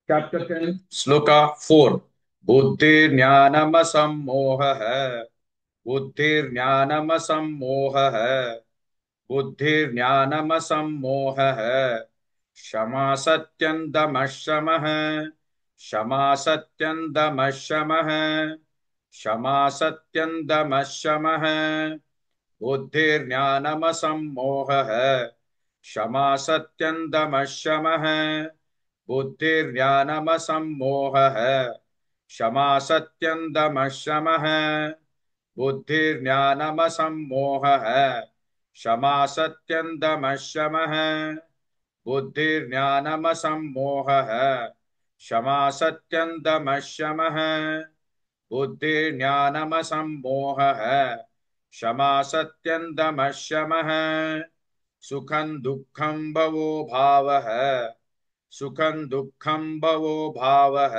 Chapter 10, Sloka 4. बुद्धिर्ज्ञानमसम्मोहः बुद्धिर्ज्ञानमसम्मोहः बुद्धिर्ज्ञानमसम्मोहः क्षमा सत्यं दमः शमः क्षमा सत्यं दमः शमः क्षमा सत्यं दमः शमः बुद्धिर्ज्ञानमसम्मोहः क्षमा सत्यं दमः शमः बुद्धिर्ज्ञानमसम्मोहः क्षमा सत्यं दमः शमः बुद्धिर्ज्ञानमसम्मोहः क्षमा सत्यं दमः शमः बुद्धिर्ज्ञानमसम्मोहः क्षमा सत्यं दमः शमः बुद्धिर्ज्ञानमसम्मोहः क्षमा सत्यं दमः शमः सुखं दुःखं भवो भावः सुखं दुःखं भवो भावः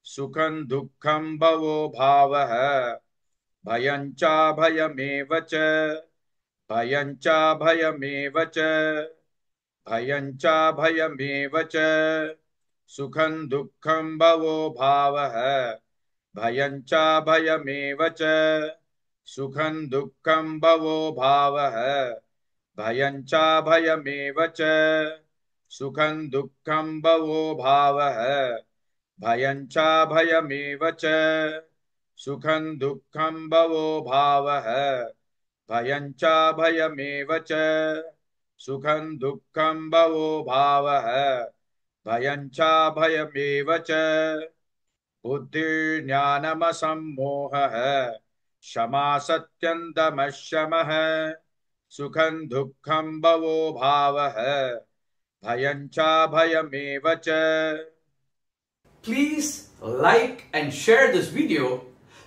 सुखं दुःखं भवो भावः भयं च भयमेव च भयं च भयमेव च भयं च भयमेव च सुखं दुःखं भवो भावः भयं च भयमेव च सुखं दुःखं भवो भावः भयं च भयमेव च सुखं दुःखं भवो भावः भयं च भयमेव च सुखं दुःखं भवो भावः भयं च भयमेव च सुखं दुःखं भवो भावः भयं च भयमेव च बुद्धिर्ज्ञानमसम्मोहः क्षमा सत्यं दमः शमः सुखं दुःखं भवो भावः भयं च भयमेव च Please like and share this video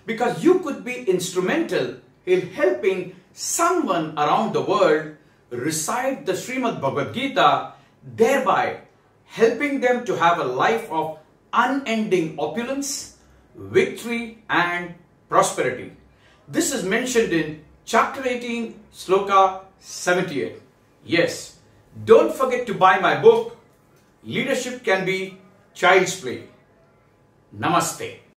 because you could be instrumental in helping someone around the world recite the Srimad Bhagavad Gita, thereby helping them to have a life of unending opulence, victory and prosperity. This is mentioned in chapter 18, sloka 78. Yes, don't forget to buy my book, Leadership Can Be Child's Play. Namaste.